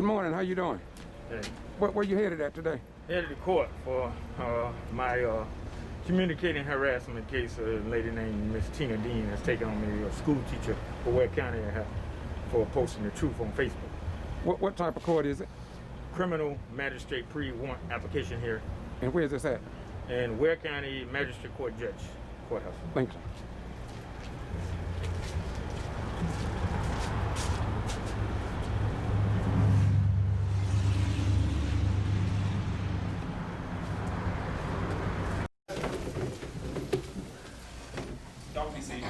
Good morning. How you doing? Hey. Where you headed at today? Headed to court for my communicating harassment case. A lady named Miss Tina Dean has taken on me, a school teacher for Ware County, for posting the truth on Facebook. What type of court is it? Criminal magistrate pre-warrant application here. And where is this at? And Ware County Magistrate Court Judge Courthouse. Thank you. Don't be seated.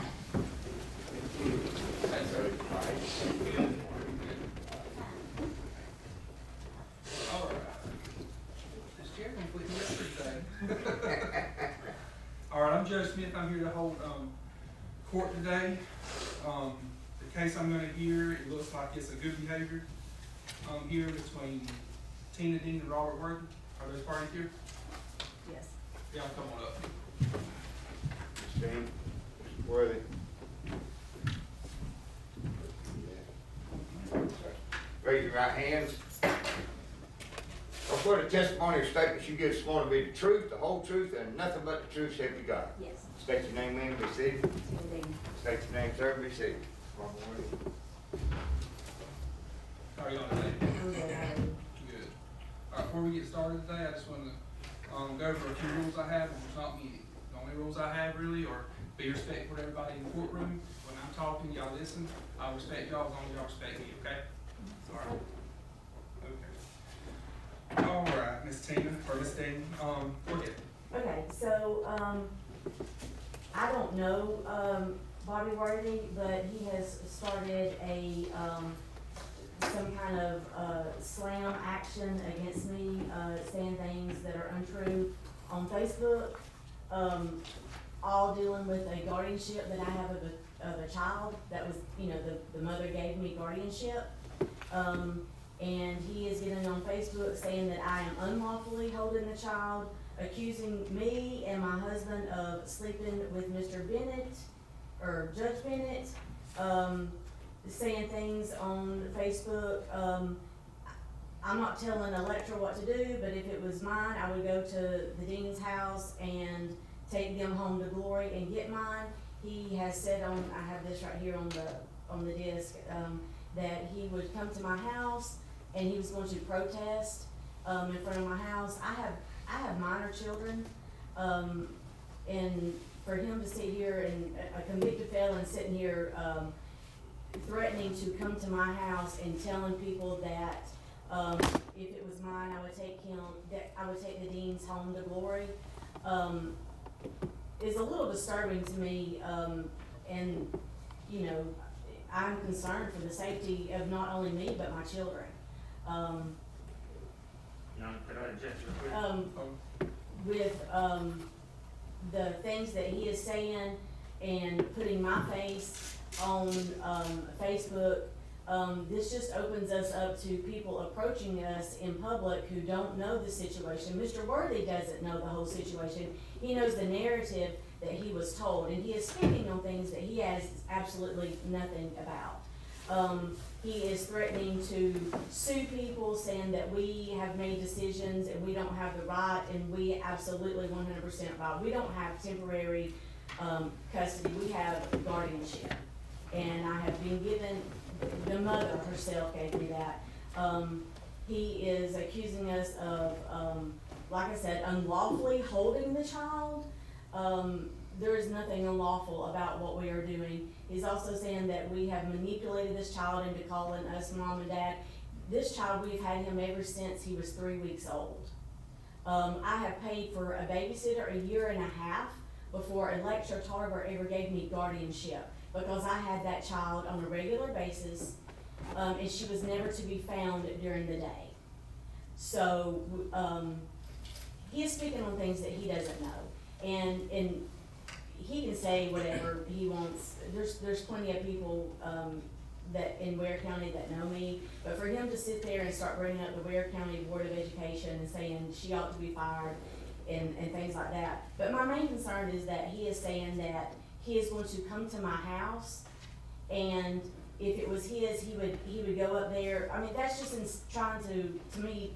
Thanks, sir. All right. This chair gonna put you everything. All right, I'm Judge Smith. I'm here to hold court today. The case I'm going to hear, it looks like it's a good behavior here between Tina Dean and Robert Worthy. Are those parties here? Yes. Y'all come on up. Dean, Mr. Worthy. Raise your right hands. Before the testimony or statements you give sworn to be the truth, the whole truth, and nothing but the truth, so help you God. Yes. State your name, ma'am, be seated. Indeed. State your name, sir, be seated. How are y'all today? I'm good. Good. All right, before we get started today, I just want to go over a few rules I have, and there's not many. The only rules I have really are be respectful to everybody in the courtroom. When I'm talking, y'all listen. I'll respect y'all as long as y'all respect me, okay? All right. Okay. All right, Miss Tina, or Miss Dean, go ahead. Okay, so I don't know Bobby Worthy, but he has started a some kind of slam action against me, saying things that are untrue on Facebook, all dealing with a guardianship that I have of a child that was, you know, the mother gave me guardianship. And he is getting on Facebook saying that I am unlawfully holding the child, accusing me and my husband of sleeping with Mr. Bennett, or Judge Bennett, saying things on Facebook. I'm not telling Electra what to do, but if it was mine, I would go to the dean's house and take them home to glory and get mine. He has said on, I have this right here on the disc, that he would come to my house and he was going to protest in front of my house. I have minor children, and for him to sit here and a convicted felon sitting here threatening to come to my house and telling people that if it was mine, I would take the deans home to glory, is a little disturbing to me, and you know, I'm concerned for the safety of not only me but my children. With the things that he is saying and putting my face on Facebook, this just opens us up to people approaching us in public who don't know the situation. Mr. Worthy doesn't know the whole situation. He knows the narrative that he was told, and he is speaking on things that he has absolutely nothing about. He is threatening to sue people, saying that we have made decisions and we don't have the right, and we absolutely 100% right. We don't have temporary custody, we have guardianship. And I have been given, the mother herself gave me that. He is accusing us of, like I said, unlawfully holding the child. There is nothing unlawful about what we are doing. He's also saying that we have manipulated this child into calling us mom and dad. This child, we've had him ever since he was 3 weeks old. I have paid for a babysitter a year and a half before Electra Tarver ever gave me guardianship, because I had that child on a regular basis, and she was never to be found during the day. So he is speaking on things that he doesn't know, and he can say whatever he wants. There's plenty of people that in Ware County that know me, but for him to sit there and start bringing up the Ware County Board of Education and saying she ought to be fired and things like that. But my main concern is that he is saying that he is going to come to my house and if it was his, he would go up there. I mean, that's just trying to me,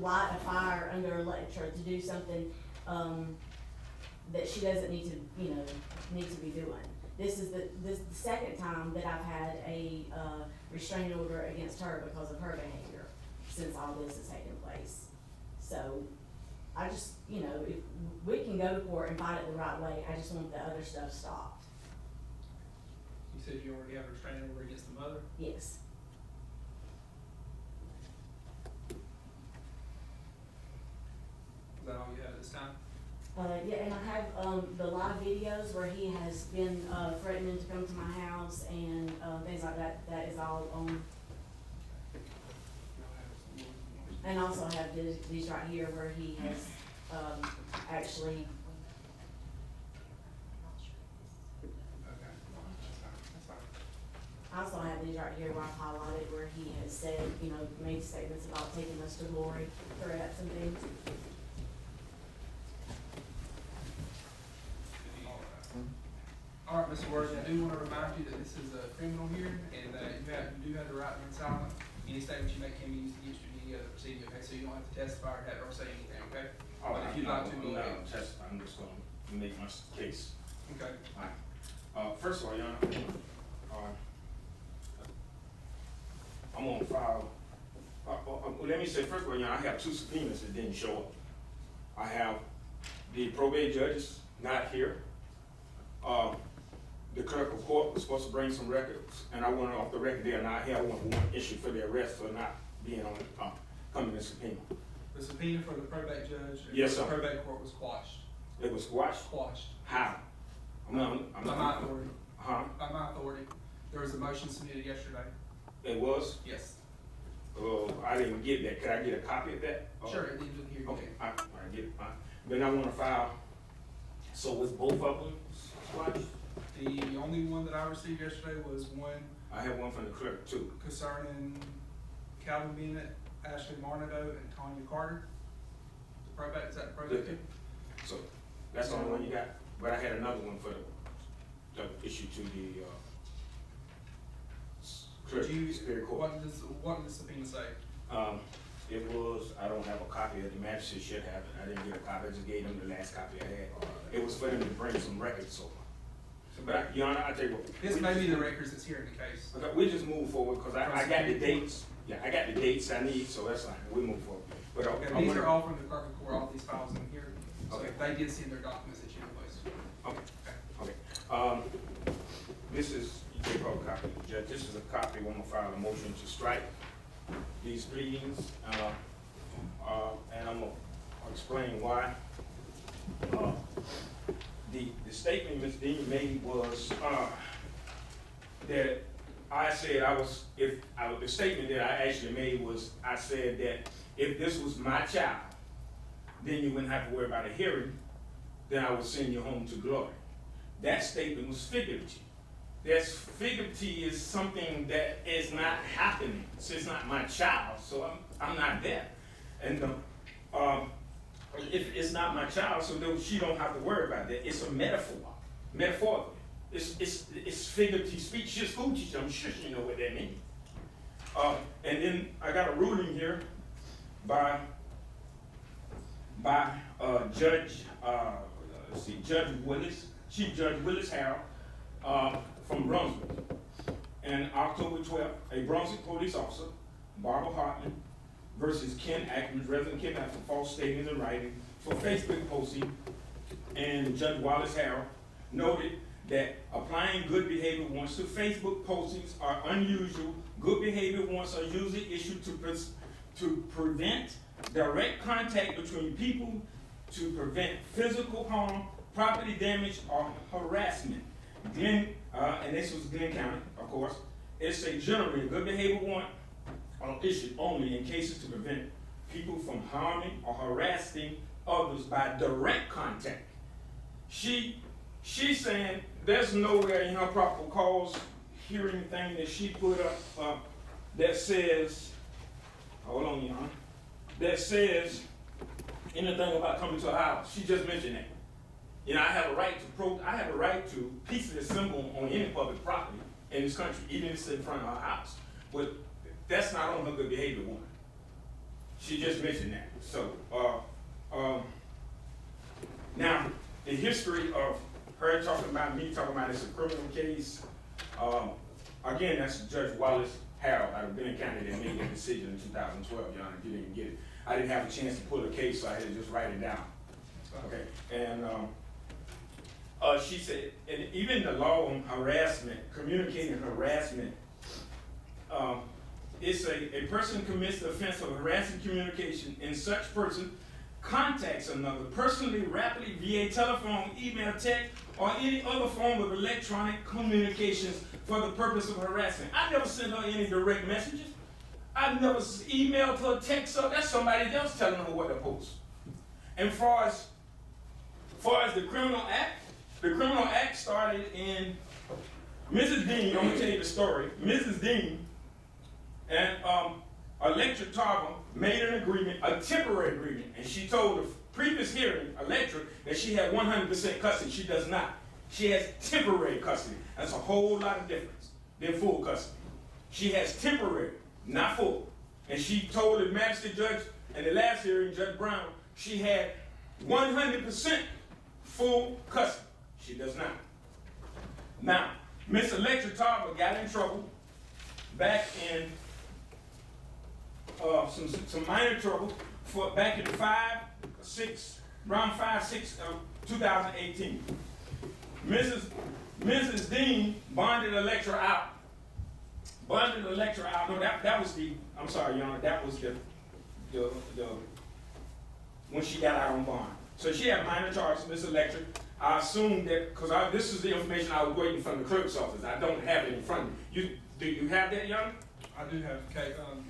light a fire under Electra to do something, that she doesn't need to be doing. This is the second time that I've had a, restraining order against her because of her behavior since all this has taken place. So, I just, if we can go to court and fight it the right way, I just want the other stuff stopped. You said you already have a restraining order against the mother? Yes. Is that all you have this time? Yeah, and I have, the live videos where he has been, threatening to come to my house and, things like that. That is all on. And also I have these right here where he has, actually. Okay. That's fine. I also have these right here where I've highlighted where he has said, made statements about taking us to glory, threats and things. All right, Mr. Worthy, I do want to remind you that this is a criminal hearing and that you do have the right to remain silent. Any statements you make can be used against you in any other proceeding, okay? So you don't have to testify or say anything, okay? But if you'd like to, go ahead. I'm just gonna make my case. Okay. Alright, first of all, Your Honor, I'm gonna file, let me say, first of all, Your Honor, I have 2 subpoenas that didn't show up. I have the probate judges not here. The clerk of court was supposed to bring some records, and I went off the record. They are not here. I want one issue for the arrest for not being on, coming to subpoena. The subpoena for the probate judge and Yes, for the sir. probate court was quashed. It was squashed? Quashed. How? I'm By my authority. Huh? By my authority. There was a motion submitted yesterday. It was? Yes. I didn't get that. Could I get a copy of that? Sure, it did here. Okay, I get it, fine. Then I wanna file, so was both of them squashed? The only one that I received yesterday was one I have one from the clerk too. concerning Calvin Bennett, Ashley Marnado, and Tanya Carter. The probate, is that the probate? Okay. So, that's the only one you got? But I had another one for the issue to the, clerk, Superior Court. What did the subpoena say? It was, I don't have a copy of it, the magistrate should have it, I didn't get a copy, I just gave them the last copy I had. It was for them to bring some records over. But, Your Honor, I tell you what. This may be the records that's here in the case. Okay, we just move forward, cause I got the dates, yeah, I got the dates I need, so that's fine, we move forward. But, Okay, these are all from the clerk of court, all these files in here. So Okay. they did send their documents that you replaced. Okay. This is, you take all copy, Judge, this is a copy, I'm gonna file a motion to strike these pleadings, and I'm gonna explain why. The statement Ms. Dean made was, that I said the statement that I actually made was, I said that if this was my child, then you wouldn't have to worry about a hearing, then I would send you home to glory. That statement was figurative. Figurative is something that is not happening. So it's not my child, so I'm not there. And if it's not my child, so she don't have to worry about that. It's a metaphorical. It's figurative speech. She's a school teacher. I'm sure she know what that means. And then I got a ruling here by Judge Willis, Chief Judge Willis Harrell, from Brunswick. And October 12th, a Brunswick police officer, Barbara Hartman, versus Ken Ackman, Reverend Ken Ackman, for false statements in writing for Facebook posting. And Judge Wallace Harrell noted that applying good behavior warrants to Facebook postings are unusual. Good behavior warrants are usually issued to prevent direct contact between people, to prevent physical harm, property damage, or harassment. And this was Glenn County, of course. It's a generally good behavior warrant issued only in cases to prevent people from harming or harassing others by direct contact. She's saying there's nowhere in her probable cause hearing thing that she put up that says, hold on, Your Honor, that says anything about coming to her house. She just mentioned that. I have a right to peacefully assemble on any public property in this country, even if it's in front of her house. But that's not on her good behavior one. She just mentioned that. So, now, the history of her talking about me, talking about it's a criminal case, again, that's Judge Wallace Harold out of Benton County that made that decision in 2012, Your Honor, if you didn't get it. I didn't have a chance to pull a case, so I had to just write it down. Okay, and she said, and even the law on harassment, communicating harassment, it's a person commits the offense of harassing communication and such person contacts another personally, rapidly, via telephone, email, text, or any other form of electronic communications for the purpose of harassment. I never sent her any direct messages. I never emailed her, text her. That's somebody else telling her what to post. And far as the criminal act started in Mrs. Dean. I'm gonna tell you the story. Mrs. Dean and Electra Tarver made an agreement, a temporary agreement, and she told the previous hearing, Electra, that she had 100% custody. She does not. She has temporary custody. That's a whole lot of difference than full custody. She has temporary, not full. And she told the magistrate judge in the last hearing, Judge Brown, she had 100% full custody. She does not. Now, Miss Electra Tarver got in trouble back in some minor trouble for back in 2018. Mrs. Dean bonded Electra out. No, that was the, I'm sorry, Your Honor, that was the when she got out on bond. So she had minor charges, Miss Electra. I assume that, because this is the information I was waiting from the clerk's office. I don't have it in front of me. Do you have that, Your Honor? I do have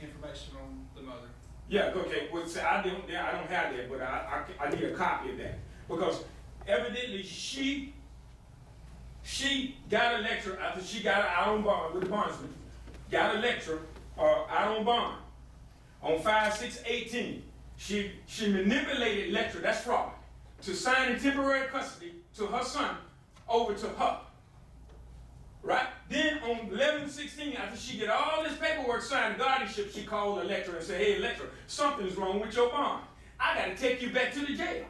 information on the mother. Yeah, okay. Well, see, I don't have that, but I need a copy of that. Because evidently she got Electra after she got out on bond with the bondsman. Got Electra out on bond on 5/6/18. She manipulated Electra, that's fraud, to sign in temporary custody to her son over to her. Right? Then on 11/16, after she get all this paperwork signed, guardianship, she called Electra and said, hey, Electra, something's wrong with your bond. I got to take you back to the jail.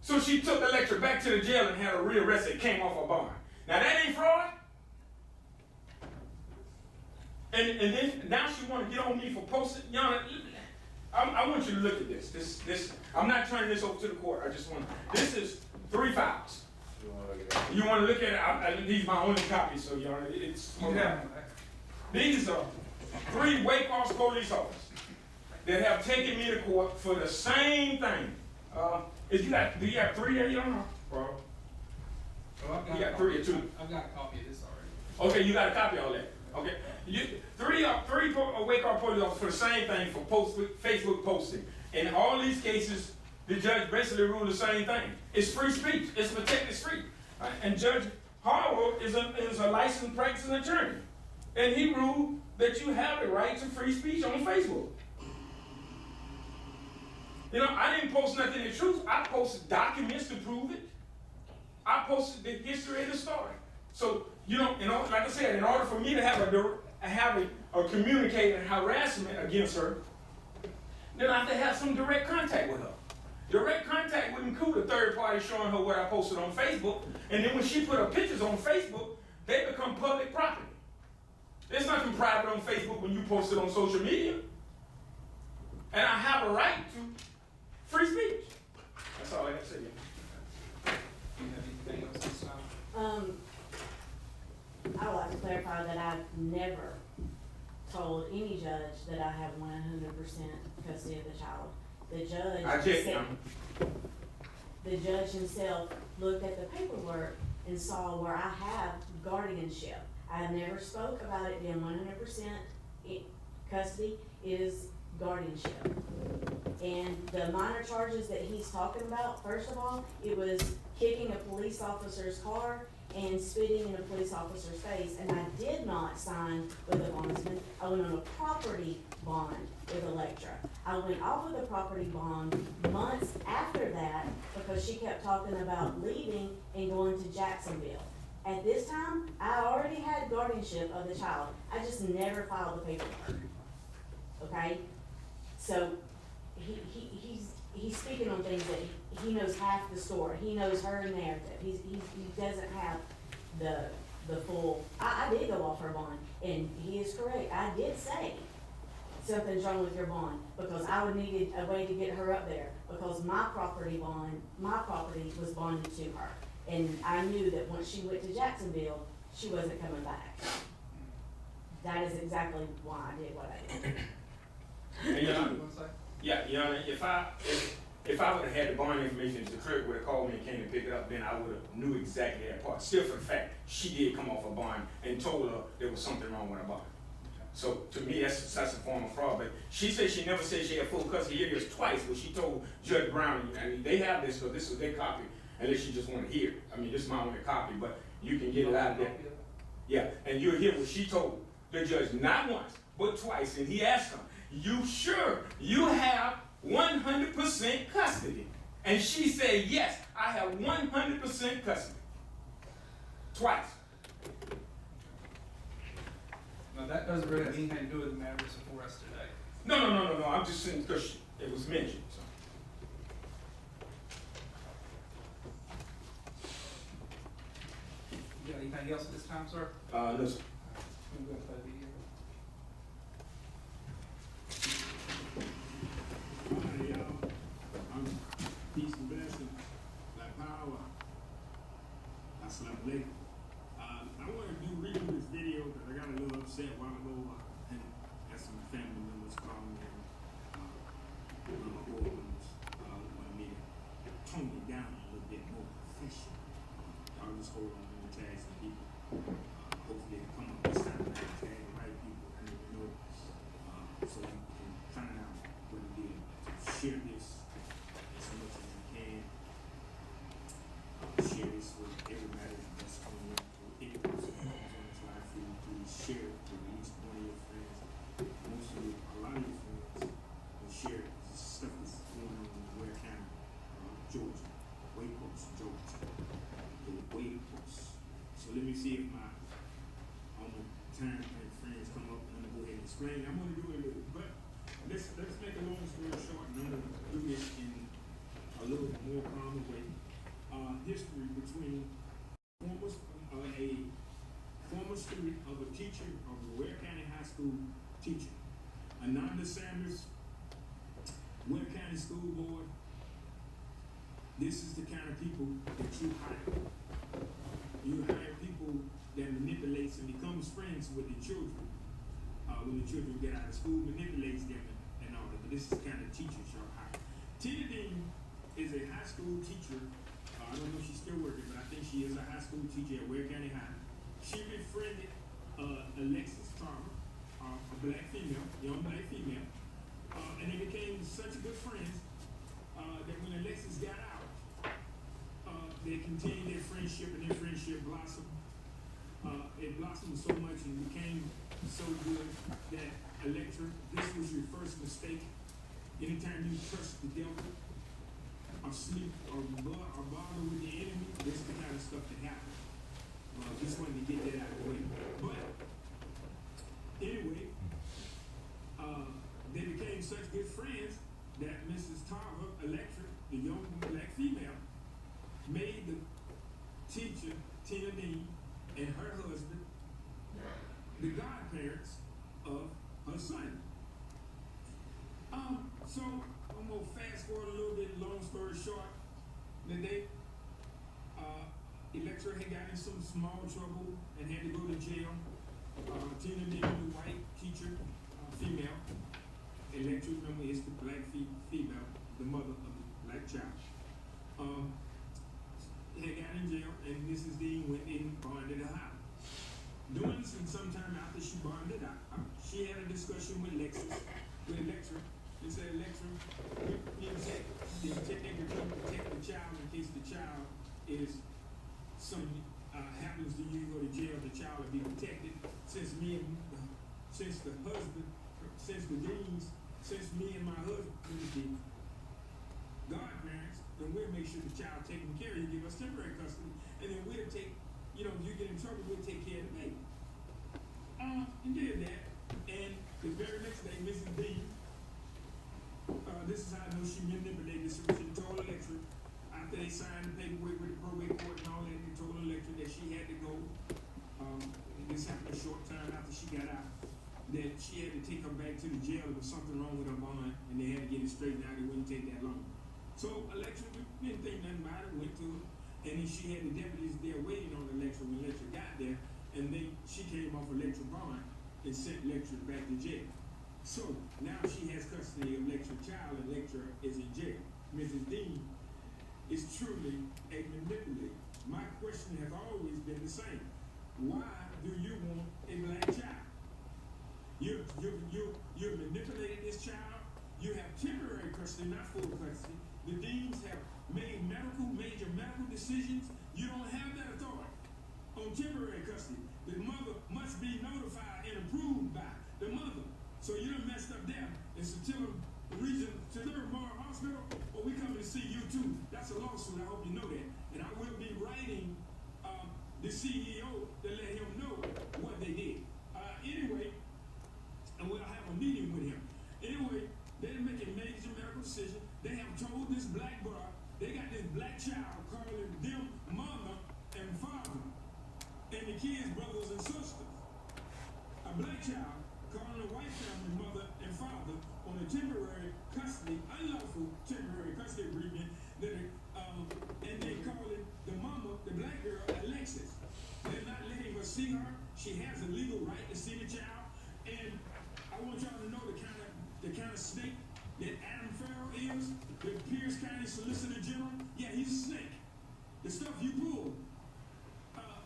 So she took Electra back to the jail and had her rearrested, came off her bond. Now that ain't fraud. And then now she want to get on me for posting. You know, I want you to look at this. This I'm not turning this over to the court. I just want. This is 3 files. You want to look at it? These are my only copies, so you know it's. These are 3 Waycross police officers that have taken me to court for the same thing. Do you have 3 there? You don't know, bro. Well, You got 3 or 2. I've got a copy of this already. Okay, you got a copy of all that. Okay, 3 Waycross police officers for the same thing for Facebook posting. In all these cases, the judge basically ruled the same thing. It's free speech. It's protected speech. Right? And Judge Harwell is a licensed practicing attorney, and he ruled that you have the right to free speech on Facebook. You know, I didn't post nothing in truth. I posted documents to prove it. I posted the history of the story. So, you know, like I said, in order for me to have a communicating harassment against her, then I have to have some direct contact with her. Direct contact would include a third party showing her what I posted on Facebook, and then when she put her pictures on Facebook, they become public property. There's nothing private on Facebook when you post it on social media. And I have a right to free speech. That's all I got to say. Do you have anything else this time? I would like to clarify that I've never told any judge that I have 100% custody of the child. The judge himself looked at the paperwork and saw where I have guardianship. I have never spoke about it being 100% custody. It is guardianship. And the minor charges that he's talking about, first of all, it was kicking a police officer's car and spitting in a police officer's face, and I did not sign with a bondsman. I went on a property bond with Electra. I went off of the property bond months after that because she kept talking about leaving and going to Jacksonville. At this time, I already had guardianship of the child, I just never filed the paperwork. Okay? So, he's speaking on things that he knows half the story, he knows her narrative, he doesn't have the full, I did go off her bond, and he is correct, I did say something's wrong with your bond, because I would needed a way to get her up there, because my property was bonded to her. And I knew that once she went to Jacksonville, she wasn't coming back. That is exactly why I did what I did. And You wanna say? yeah, you know, if I would have had the bond information, the clerk would have called me and came to pick it up, then I would have knew exactly that part. Still, for the fact, she did come off a bond and told her there was something wrong with her bond. So to me, that's a form of fraud. But she said she never said she had full custody. Here it is twice, but she told Judge Brown, and they have this, so this was their copy, unless you just want to hear it. I mean, this is my only copy, but you can get it out of there. Yeah, and you'll hear what she told the judge, not once, but twice. And he asked her, "You sure you have 100% custody?" And she said, "Yes, I have 100% custody." Twice. Now, that doesn't really have anything to do with the matters before us today. No. I'm just saying because it was mentioned. So. You got anything else at this time, sir? No, sir. We'll go play the video. Hi, y'all. I'm peace and blessing, like power. Assalamu alaikum. I want to redo this video because I got a little upset a while ago, and had some family members call me and one of my orphans wanted me to tone it down a little bit more professional. I'll just hold on and tag some people. Hopefully they come up this time and tag the right people and they know so you can find out what it is. Share this as much as you can. Share this with everybody that's on your anyone who's on this live feed. Please share it with at least one of your friends. Mostly a lot of your friends will share it. This stuff is going on in Ware County, Georgia, Wake Post, Georgia. The Wake Post. So let me see if my time and friends come up and I'm gonna go ahead and explain. I'm gonna do it a little, but let's make a long story short, and I'm gonna do this in a little more common way. History between a former student of a teacher of the Ware County High School teacher, Ananda Sanders, Ware County School Board. This is the kind of people that you hire. You hire people that manipulates and becomes friends with the children. When the children get out of school, manipulates them and all that. But this is the kind of teachers y'all hire. Tina Dean is a high school teacher. I don't know if she's still working, but I think she is a high school teacher at Ware County High. She befriended Alexis Tarver, a black female, young black female, and they became such good friends that when Alexis got out, they continued their friendship, and their friendship blossomed. It blossomed so much and became so good that Electra, this was your first mistake. Anytime you trust the devil, or sleep, or bother with the enemy, this is the kind of stuff that happens. Just wanted to get that out of the way. But anyway, they became such good friends that Mrs. Tarver, Electra, the young black female, made the teacher, Tina Dean, and her husband the godparents of her son. So I'm gonna fast forward a little bit, long story short. The day Electra had gotten in some small trouble and had to go to jail. Tina Dean, the white teacher, female. Electra, remember, is the black female, the mother of the black child. Had gotten in jail, and Mrs. Dean went in and bonded her house. Doing this, and sometime after she bonded out, she had a discussion with Electra, and said, Electra, you technically protect the child in case the child is something happens to you, go to jail, the child will be protected. Since me and my husband is the godparents, then we'll make sure the child taken care of. You give us temporary custody, and then we'll take you know, you get in trouble, we'll take care of the baby. And did that. And the very next day, Mrs. B, this is how I know she manipulated this. She told the lecturer, after they signed the paperwork with the probate court and all that, they told the lecturer that she had to go. This happened a short time after she got out. That she had to take her back to the jail. There was something wrong with her bond, and they had to get it straightened out. It wouldn't take that long. So a lecturer didn't think nothing about it, went to her, and then she had the deputies there waiting on the lecturer when the lecturer got there, and she came off a lecturer bond and sent lecturer back to jail. So now she has custody of lecturer child, and lecturer is in jail. Mrs. Dean is truly a manipulator. My question has always been the same. Why do you want a black child? You manipulated this child. You have temporary custody, not full custody. The deans have made major medical decisions. You don't have that authority on temporary custody. The mother must be notified and approved by the mother. So you done messed up there. And so tell them Memorial Hospital, or we coming to see you too. That's a lawsuit. I hope you know that. And I will be writing the CEO to let him know what they did. Anyway, and we'll have a meeting with him. Anyway, they're making major medical decisions. They have told this black boy, they got this black child calling them mother and father, and the kids brothers and sisters. A black child calling a white family mother and father on a temporary custody, unlawful temporary custody agreement, and they calling the mama, the black girl, Alexis. They're not letting her see her. She has a legal right to see the child. And I want y'all to know the kind of snake that Adam Farrell is, the Pierce County Solicitor General. Yeah, he's a snake. The stuff you pull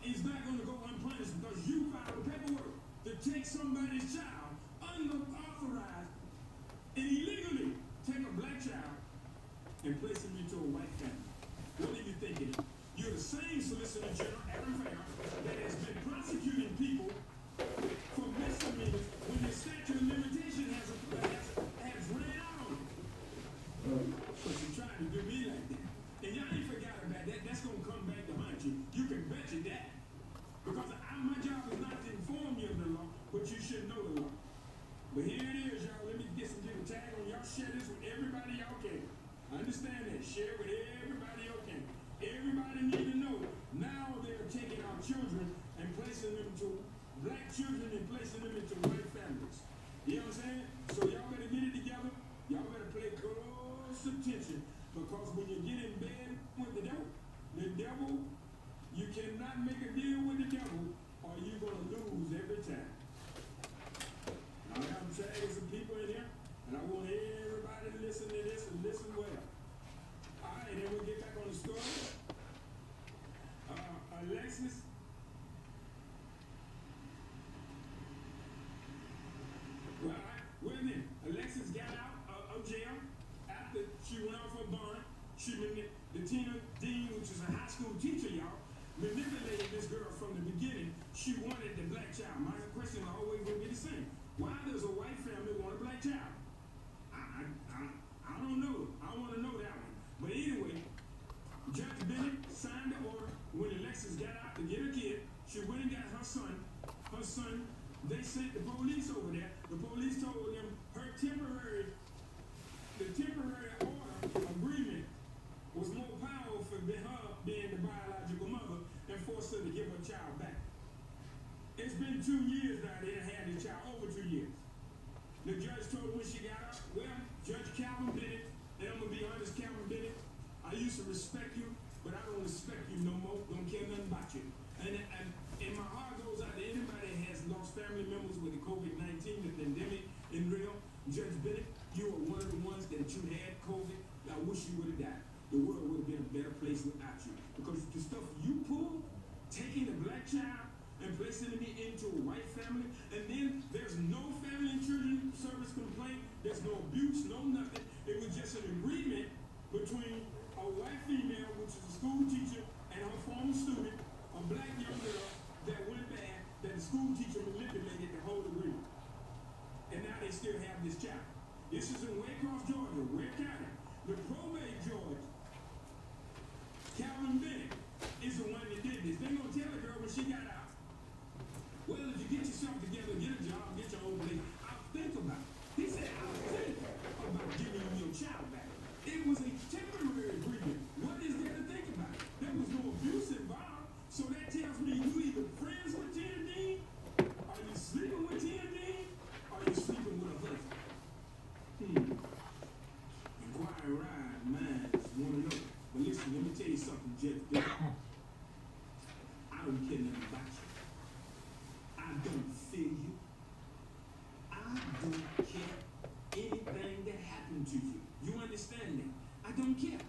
is not going to go unpunished because you filed paperwork to take somebody's child unauthorized and illegally take a black child and place him into a white family. What are you thinking? You're the same Solicitor General, Adam Farrell, that has been prosecuting people for misdemeanors when the statute of limitation has ran out on them. But you're trying to do me like that. And y'all ain't forgot about that. That's going to come back to haunt you. You can bet you that. Because my job is not to inform you of the law, but you should know the law. But here it is, y'all. Let me get a tag on y'all. Share this with everybody y'all can. Understand that. Share with everybody y'all can. Everybody need to know. Now they're taking our children and placing them to black children and placing them into white families. You know what I'm saying? So y'all better get it together. Y'all better pay close attention because when you get in bed with the devil, you cannot make a deal with the devil or you're going to lose every time. I have tagged some people in here and I want everybody to listen to this and listen well. All right, then we'll get back on the story. Alexis. Well then, Alexis got out of jail after she went off her bond. The Tina Dean, which is a high school teacher, y'all, manipulated this girl from the beginning. She wanted the black child. My question is always going to be the same. Why does a white family want a black child? I don't know. I want to know that one. But anyway, Judge Bennett signed the order when Alexis got out to get her kid. She went and got her son. They sent the police over there. The police told them the temporary order agreement was more powerful than her being the biological mother and forced her to give her child back. It's been 2 years now they done had the child, over 2 years. The judge told her when she got out, well, Judge Calvin Bennett, and I'm going to be honest, Calvin Bennett, I used to respect you, but I don't respect you no more, don't care nothing about you. And my heart goes out to anybody that has lost family members with the COVID-19, the pandemic in real. Judge Bennett, you are one of the ones that you had COVID. I wish you would have died. The world would have been a better place without you. Because the stuff you pulled, taking a black child and placing it into a white family, and then there's no family and children service complaint, there's no abuse, no nothing. It was just an agreement between a white female, which is a school teacher, and her former student, a black young girl that went bad, that the school teacher manipulated the whole agreement. And now they still have this child. This is in Waycross, Georgia, Ware County. The probate judge, Calvin Bennett, is the one that did this. They gonna tell the girl when she got out. Well, if you get yourself together, get a job, get your own place, I'll think about it. He said, I'll think about giving you your child back. It was a temporary agreement. What is there to think about? There was no abuse involved. So that tells me you either friends with Tina Dean, are you sleeping with Tina Dean, or are you sleeping with a husband? Inquire ride, minds wanna know. But listen, let me tell you something, Jeff. I don't care nothing about you. I don't fear you. I don't care anything that happened to you. You understand that? I don't care.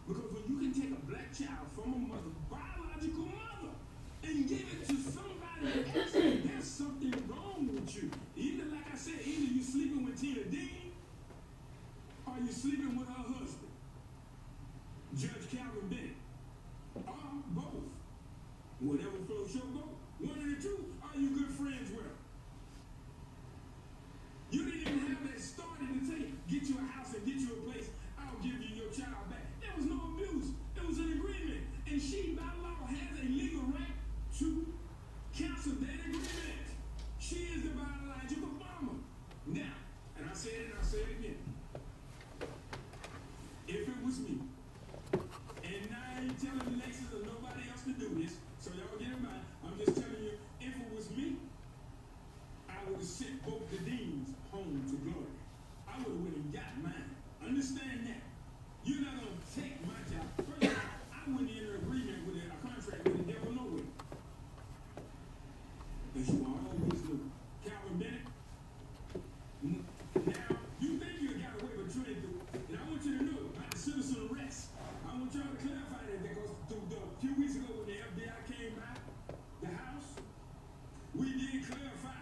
Because when you can take a black child from a mother, biological mother, and give it to somebody else, there's something wrong with you. Either, like I said, either you sleeping with Tina Dean, or you sleeping with her husband, Judge Calvin Bennett, or both. Whatever floats your boat. One of the two, are you good friends with her? You didn't even have that started to say, get you a house and get you a place, I'll give you your child back. There was no abuse. It was an agreement. And she, by law, has a legal right to cancel that agreement. She is the biological mama. Now, and I said it and I'll say it again. If it was me, and I ain't telling Lexus or nobody else to do this, so y'all get in mind, I'm just telling you, if it was me, I would have sent both the deans home to glory. I would have went and got mine. Understand that. You're not going to take my job. First of all, I went in an agreement with a contract with the devil nowhere. As you always knew. Calvin Bennett. Now, you think you got away with trying to, and I want you to know about the citizen arrest. I want y'all to clarify that because a few weeks ago when the FBI came by the house, we did clarify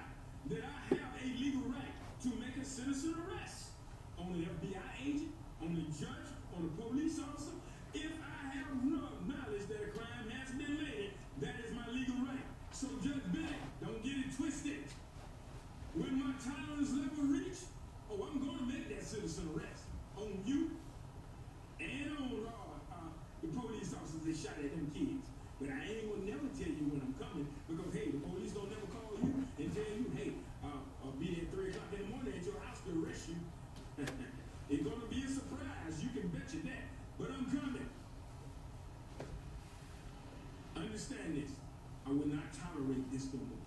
that I have a legal right to make a citizen arrest on an FBI agent, on the judge, on a police officer. If I have no knowledge that a crime has been made, that is my legal right. So Judge Bennett, don't get it twisted. When my tolerance level reach, I'm going to make that citizen arrest on you and on the police officers that shot at them kids. But I ain't gonna never tell you when I'm coming because hey, the police don't never call you and tell you, hey, I'll be there at 3 o'clock in the morning at your house to arrest you. It's gonna be a surprise, you can bet you that. But I'm coming. Understand this. I will not tolerate this no more.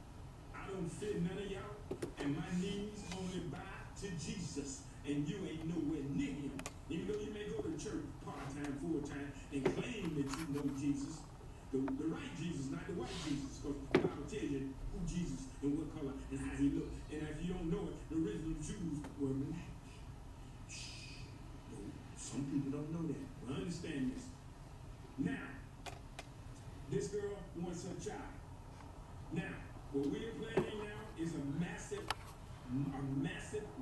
I don't fear none of y'all, and my knees only bow to Jesus, and you ain't nowhere near him. Even though you may go to church part-time, full-time, and claim that you know Jesus, the right Jesus, not the white Jesus, because the Bible tells you who Jesus and what color and how he looked. And if you don't know it, the original Jews were black. Some people don't know that. But understand this. Now, this girl wants her child. Now, what we are planning now is a massive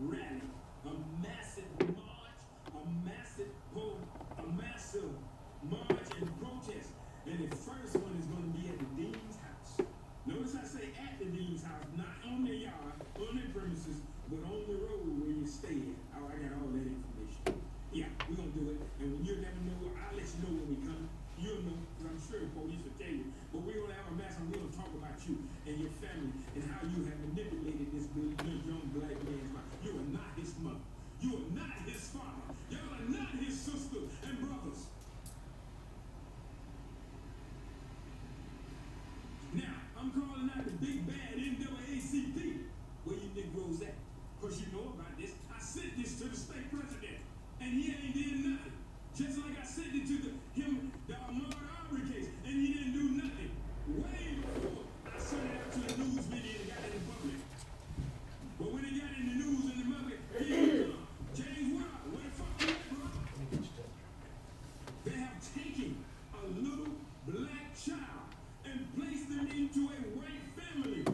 rally, a massive march, a massive march and protest. And the first one is going to be at the dean's house. Notice I say at the dean's house, not on their yard, on their premises, but on the road where you stay at. Oh, I got all that information. Yeah, we're going to do it. And when you never know, I'll let you know when we come. You'll know, because I'm sure the police will tell you. But we're going to have a mass and we're going to talk about you and your family and how you have manipulated this young black man's life. You are not his mother. You are not his father. Y'all are not his sisters and brothers. Now, I'm calling out the big bad NAACP. Where you Negroes at? Because you know about this. I sent this to the state president, and he ain't did nothing. Just like I sent it to the Ahmaud Arbery case, and he didn't do nothing. Way before I sent it out to the news media and got it in public. But when it got in the news and the public, he didn't come. James Ware, where the fuck you at, bro? They have taken a little black child and placed them into a white family.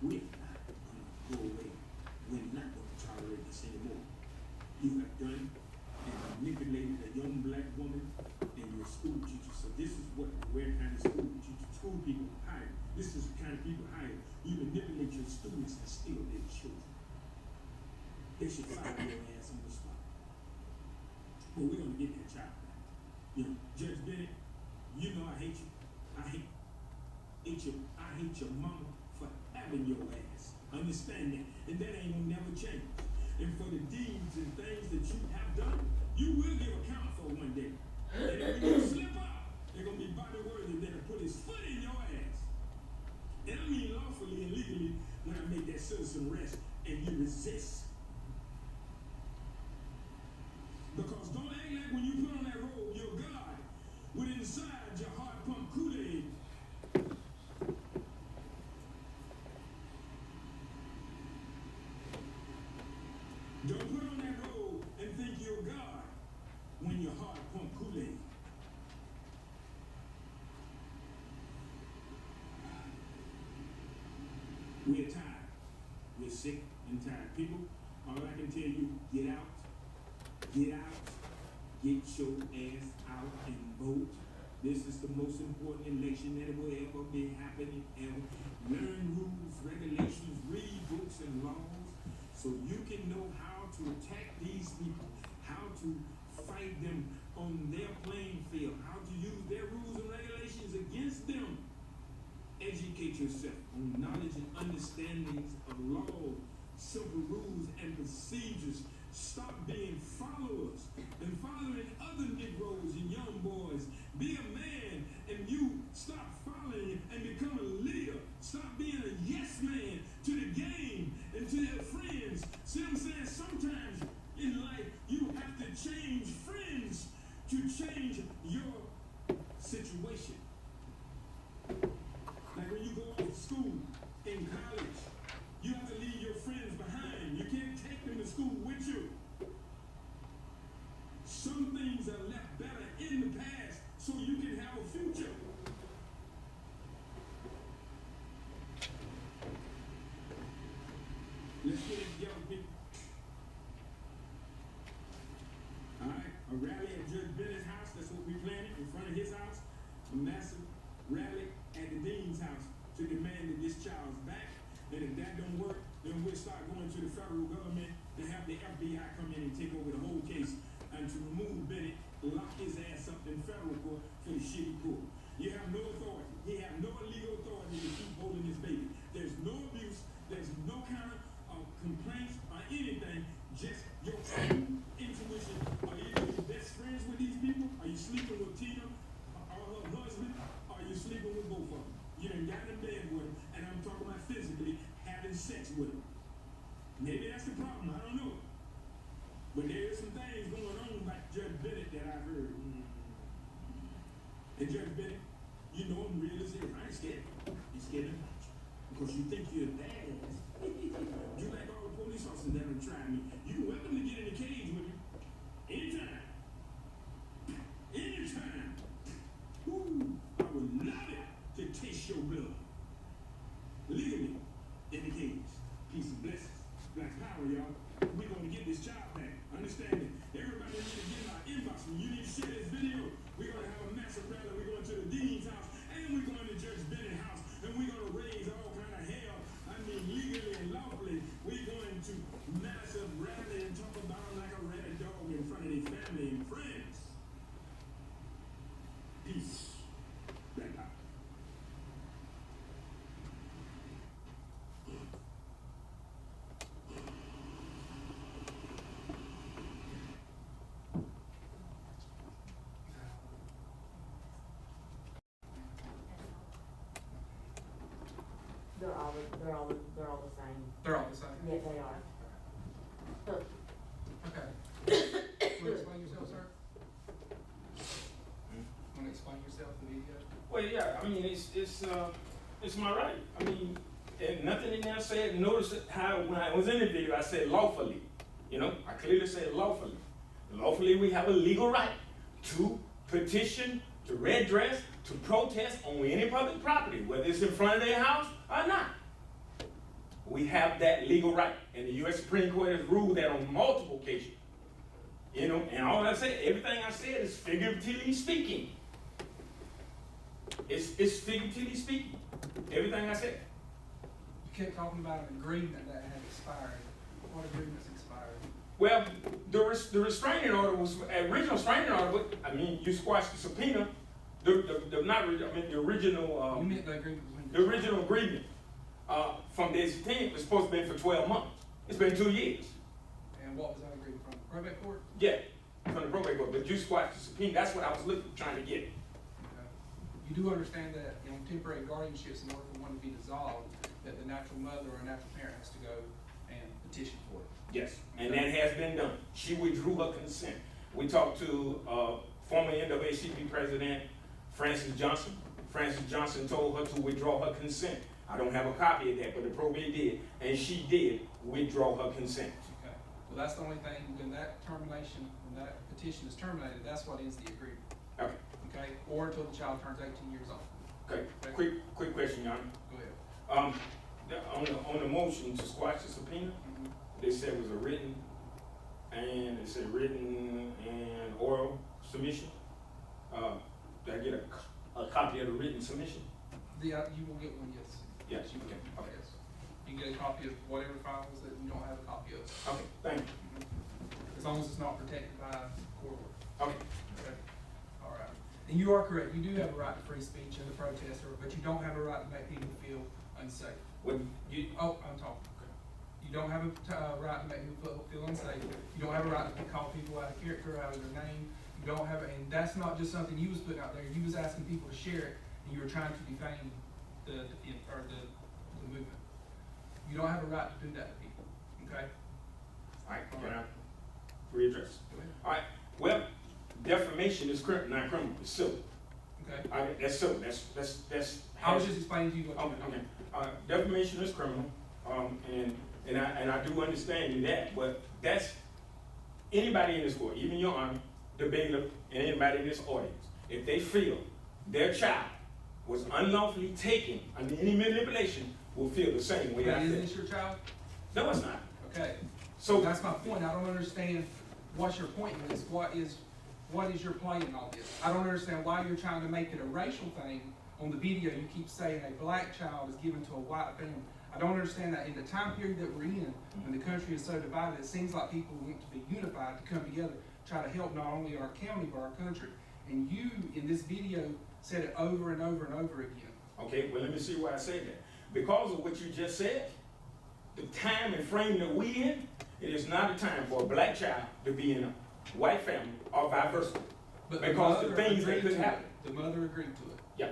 We're not gonna go away. We're not gonna tolerate this anymore. You have done and manipulated a young black woman and your school teacher. So this is what Ware County school people hire. This is the kind of people hire. You manipulate your students and steal their children. They should fire your ass on the spot. But we're gonna get that child back. You know, Judge Bennett, you know I hate you. I hate your mama for having your ass. Understand that. And that ain't gonna never change. And for the deeds and things that you have done, you will give account for one day. And if you slip up, they're gonna be Bobby Worthy that'll put his foot in your ass. And I mean lawfully and legally when I make that citizen arrest and you resist. Because don't act like when you put on that robe, you're God, with inside your heart pump Kool-Aid. Don't put on that robe and think you're God when your heart pump Kool-Aid. We're tired. We're sick and tired. People, all I can tell you, get out, get your ass out and vote. This is the most important election that will ever be happening ever. Learn rules, regulations, read books and laws so you can know how to attack these people, how to fight them on their playing field, how to use their rules and regulations against them. Educate yourself on knowledge and understandings of law, simple rules and procedures. Stop being followers and following other Negroes and young boys. Be a man and you stop following and become a leader. Stop being a yes man to the game and to your friends. See what I'm saying? Sometimes in life you have to change friends to change your situation. Like when you go off to school in college, you have to leave your friends behind. You can't take them to school with you. Some things are left better in the past so you can have a future. Let's get it together, people. All right, a rally at Judge Bennett's house. That's what we planning in front of his house. A massive rally at the dean's house to demand that this child's back. And if that don't work, then we'll start going to the federal government and have the FBI come in and take over the whole case and to remove Bennett, lock his ass up in federal court for the shit he pulled. You have no authority. He have no legal authority to keep holding this baby. There's no abuse. There's no kind of complaints or anything. Just your own intuition. Are you best friends with these people? Are you sleeping with Tina or her husband? Or are you sleeping with both of them? You done got in bed with them, and I'm talking about physically having sex with them. Maybe that's the problem. I don't know. But there is some things going on like Judge Bennett that I've heard. And Judge Bennett, you know I'm real as hell. I ain't scared. I'm scared about you. Because you think you're a badass. You like all the police officers that have tried me. You're welcome to get in the cage with me. Anytime. Anytime. Ooh, I would love it to taste your blood. Legally in the cage. Peace and blessings. Black power, y'all. We're going to get this job back. Understand it. Everybody needs to get in our inbox. When you need to share this video, we're going to have a massive rally. We're going to the dean's house, and we're going to Judge Bennett's house, and we're going to raise all kind of hell. I mean, legally and lawfully, we're going to massive rally and talk about them like a rabid dog in front of their family and friends. Peace. Black power. They're all the same. They're all the same. Yeah, they are. Look, Okay. Want to explain yourself, sir? Want to explain yourself to the media? Well, yeah, I mean, it's my right. I mean, and nothing in there said, notice how when I was in the video, I said lawfully. You know, I clearly said lawfully. Lawfully, we have a legal right to petition, to red dress, to protest on any public property, whether it's in front of their house or not. We have that legal right, and the U.S. Supreme Court has ruled that on multiple occasions. You know, and all I said, everything I said is figuratively speaking. It's figuratively speaking. Everything I said. You kept talking about an agreement that had expired. What agreement's expired? Well, the restraining order was original restraining order, but I mean, you squashed the subpoena. The original. You meant the agreement between The original agreement from the 10th was supposed to be for 12 months. It's been 2 years. And what was that agreement from? Probate court? Yeah, from the probate court. But you squashed the subpoena. That's what I was trying to get. Okay. You do understand that in temporary guardianships, in order for one to be dissolved, that the natural mother or natural parent has to go and petition for it. Yes, and that has been done. She withdrew her consent. We talked to former NAACP president Francis Johnson. Francis Johnson told her to withdraw her consent. I don't have a copy of that, but the probate did, and she did withdraw her consent. Okay. Well, that's the only thing, when that termination, when that petition is terminated, that's what ends the agreement. Okay. Okay? Or until the child turns 18 years old. Okay. Quick question, Your Honor. Go ahead. On the motion to squash the subpoena, they said it was a written and oral submission. Did I get a copy of the written submission? You will get one, yes. Yes. You will. Okay. Yes. You can get a copy of whatever files that you don't have a copy of. Okay, thank you. As long as it's not protected by court order. Okay. Okay. All right. And you are correct. You do have a right to free speech and the protester, but you don't have a right to make people feel unsafe. When you, I'm talking. You don't have a right to make people feel unsafe. You don't have a right to call people out of character, out of their name. You don't have, and that's not just something you was putting out there. You was asking people to share it, and you were trying to defame the movement. You don't have a right to do that to people. Okay. all right, can I readdress? Go ahead. All right. Well, defamation is not criminal. It's civil. Okay. All right, that's civil. That's. I was just explaining to you what you Okay. meant. Okay. Defamation is criminal. And I do understand that, but that's anybody in this court, even Your Honor, the bailiff, and anybody in this audience, if they feel their child was unlawfully taken under any manipulation, will feel the same way I But feel. isn't this your child? No, it's not. Okay. So That's my point. I don't understand what your point is. What is your play in all this? I don't understand why you're trying to make it a racial thing. On the video, you keep saying a black child is given to a white family. I don't understand that in the time period that we're in, when the country is so divided, it seems like people want to be unified, to come together, try to help not only our county, but our country. And you, in this video, said it over and over and over again. okay, well, let me see why I say that. Because of what you just said, the time and frame that we in, it is not a time for a black child to be in a white family or vice versa. But Because the mother things that agreed could to happen. it. The mother agreed to it. Yeah.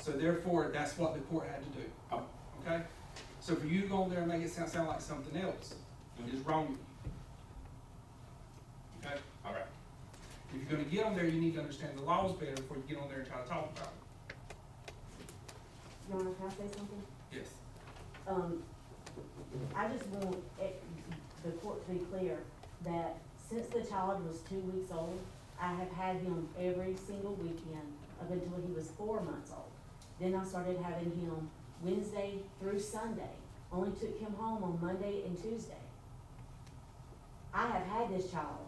So therefore, that's what the court had to do. Oh. Okay? So for you to go over there and make it sound like something else is wrong with you. Okay? All right. If you're gonna get on there, you need to understand the laws better before you get on there and try to talk about it. Your Honor, can I say something? Yes. I just want the court to be clear that since the child was 2 weeks old, I have had him every single weekend up until he was 4 months old. Then I started having him Wednesday through Sunday. Only took him home on Monday and Tuesday. I have had this child.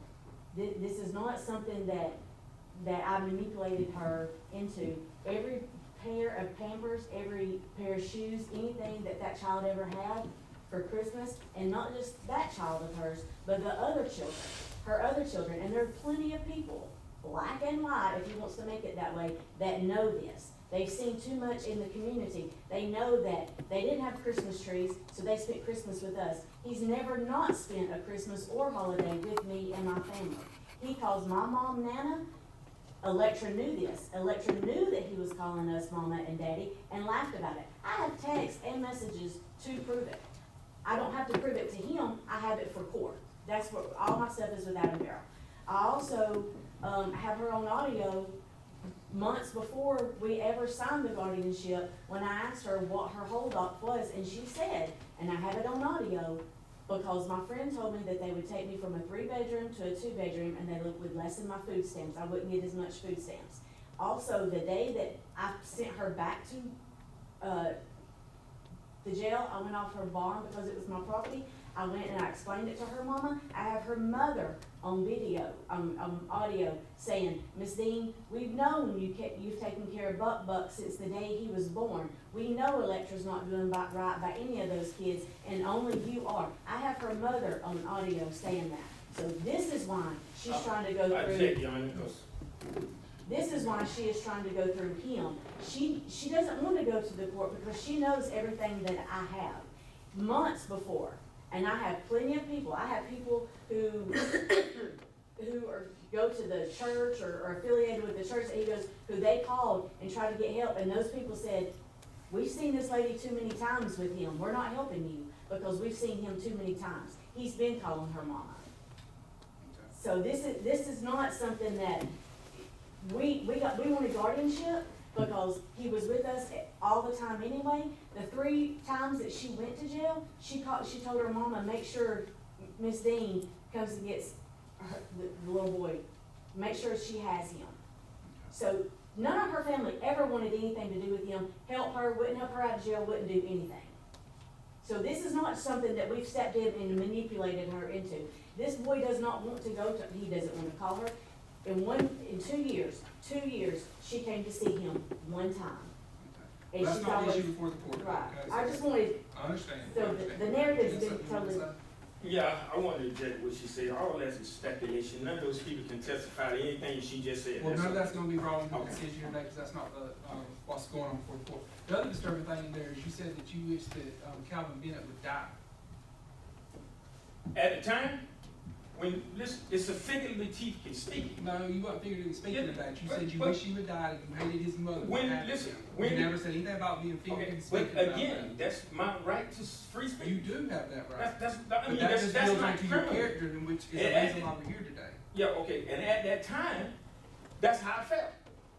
This is not something that I manipulated her into. Every pair of Pampers, every pair of shoes, anything that child ever had for Christmas, and not just that child of hers, but the other children, her other children. And there are plenty of people, black and white, if he wants to make it that way, that know this. They've seen too much in the community. They know that they didn't have Christmas trees, so they spent Christmas with us. He's never not spent a Christmas or holiday with me and my family. He calls my mom Nana. Electra knew this. Electra knew that he was calling us Mama and Daddy and laughed about it. I have texts and messages to prove it. I don't have to prove it to him. I have it for court. That's what all my stuff is with Adam Barrow. I also have her on audio months before we ever signed the guardianship when I asked her what her holdup was, and she said, and I have it on audio, because my friend told me that they would take me from a 3-bedroom to a 2-bedroom and they would lessen my food stamps. I wouldn't get as much food stamps. Also, the day that I sent her back the jail. I went off her barn because it was my property. I went and I explained it to her mama. I have her mother on video, audio, saying, Miss Dean, we've known you've taken care of Buck since the day he was born. We know Electra's not doing right by any of those kids, and only you are. I have her mother on audio saying that. So this is why she's trying to go I through. check, Your Honor, 'cause This is why she is trying to go through him. She doesn't want to go to the court because she knows everything that I have months before. And I have plenty of people. I have people who go to the church or are affiliated with the church that he goes, who they called and tried to get help. And those people said, we've seen this lady too many times with him. We're not helping you because we've seen him too many times. He's been calling her mama. So this is not something that we wanted guardianship because he was with us all the time anyway. The 3 times that she went to jail, she told her mama, make sure Miss Dean comes and gets the little boy. Make sure she has him. So none of her family ever wanted anything to do with him, help her, wouldn't help her out of jail, wouldn't do anything. So this is not something that we've stepped in and manipulated her into. This boy does not want to go to, he doesn't want to call her. In 2 years, she came to see him one time. And That's she's not the always, issue before the court. right, Okay, I so- just wanted, I understand. so I understand. the narrative's Yes, been sir. totally, Yes, sir. yeah, I wanted to object what she said. All that's is speculation. None of those people can testify to anything she just said. Well, none of that's gonna be wrong with the Okay. decision today, because that's not the, what's going on before the court. The other disturbing thing in there is you said that you wish that, Calvin Bennett would die. At the time, when this, it's a figuratively teeth can speak. No, you weren't figuratively speaking Yeah, of that. You but- said you but- wish he would die, and you hated his mother. When- What happened? listen, You when- never said anything about being Okay, figuratively but speaking about again, that. that's my right to free speech. You do have that right. That's, I But mean, that that's just builds not into your criminal. character, in which is the And- reason why we're here today. Yeah, okay, and at that time, that's how I felt.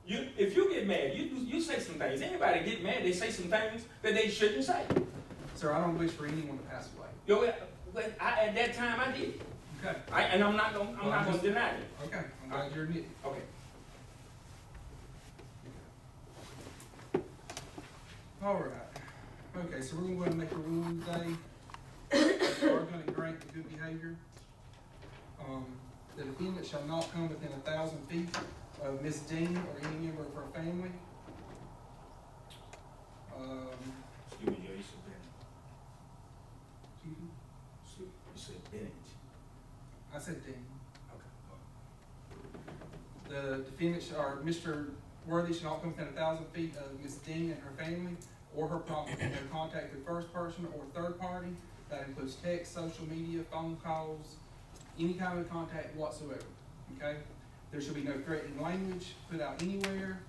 If you get mad, you say some things. Anybody get mad, they say some things that they shouldn't say. Sir, I don't wish for anyone to pass away. At that time, I did. Okay, And I'm not gonna, Well, I'm just- deny it. okay, I'm glad you're admitting. Okay. All right. Okay, so we're gonna go ahead and make a ruling today. We are gonna grant the good behavior. The defendant shall not come within 1,000 feet of Miss Dean or any member of her family. Excuse me, Joe, you said Bennett. You said Bennett. I said Dean. Okay. The defendant or Mr. Worthy shall not come within 1,000 feet of Miss Dean and her family or her property. No contact with first person or third party. That includes text, social media, phone calls, any kind of contact whatsoever. Okay? There should be no threatening language put out anywhere,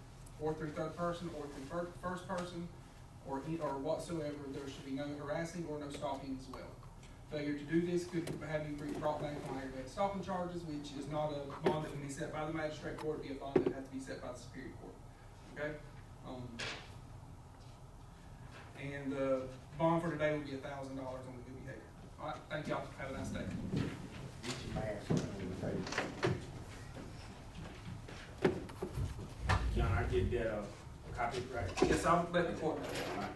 or through third person, or through first person, or whatsoever. There should be no harassing or no stalking as well. Failure to do this could have you brought back on aggravated stalking charges, which is not a bond that can be set by the magistrate court. It'd be a bond that has to be set by the superior court. Okay? And the bond for today will be $1,000 on the good behavior. All right, thank y'all. Have a nice day. Get your mask on the table. John, I get that, copy, right? Yes, I'll let the court know. All right.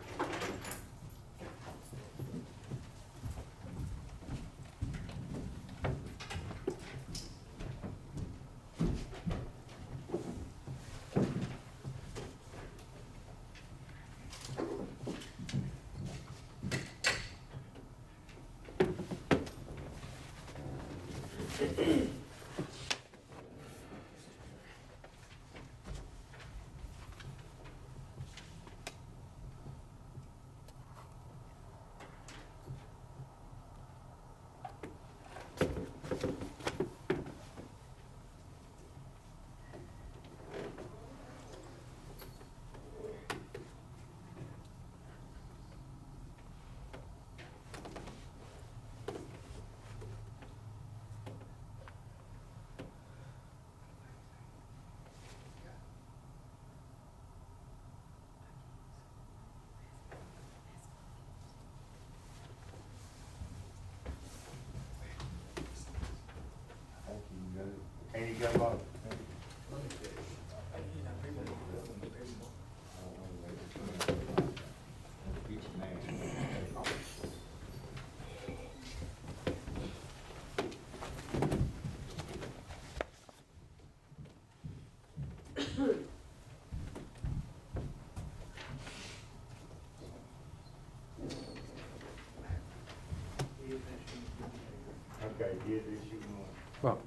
Okay, yeah, this you want. Well,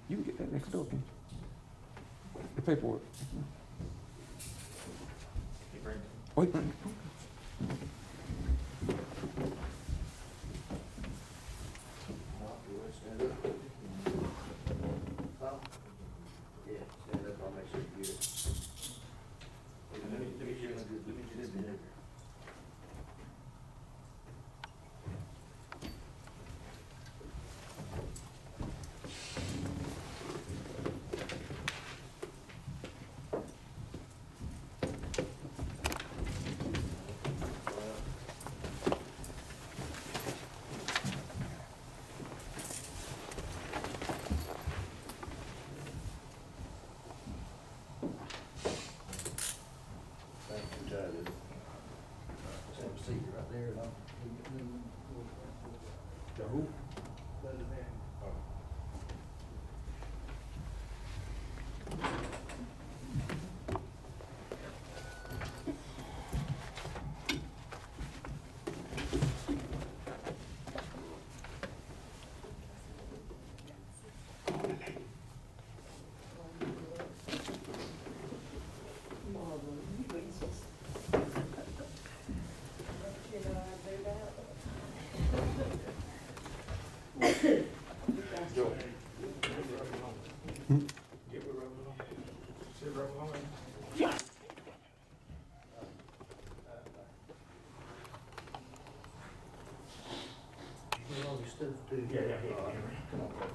you can get that next door, can you? The paperwork. Wait, bring it. Yeah, stand up, I'll make sure you get it. Let me get this in. Thank you, Tyler. Same seat right there, and I'll. The who? Yeah. Come on, bro.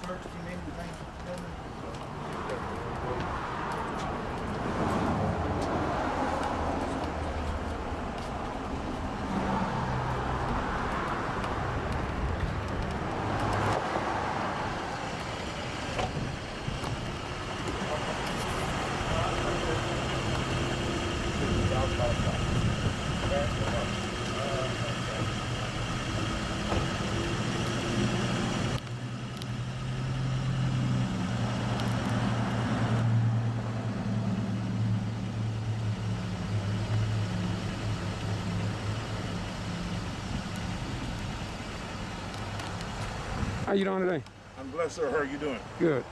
Search, you need anything? How you doing today? I'm blessed, sir. How are you doing? Good.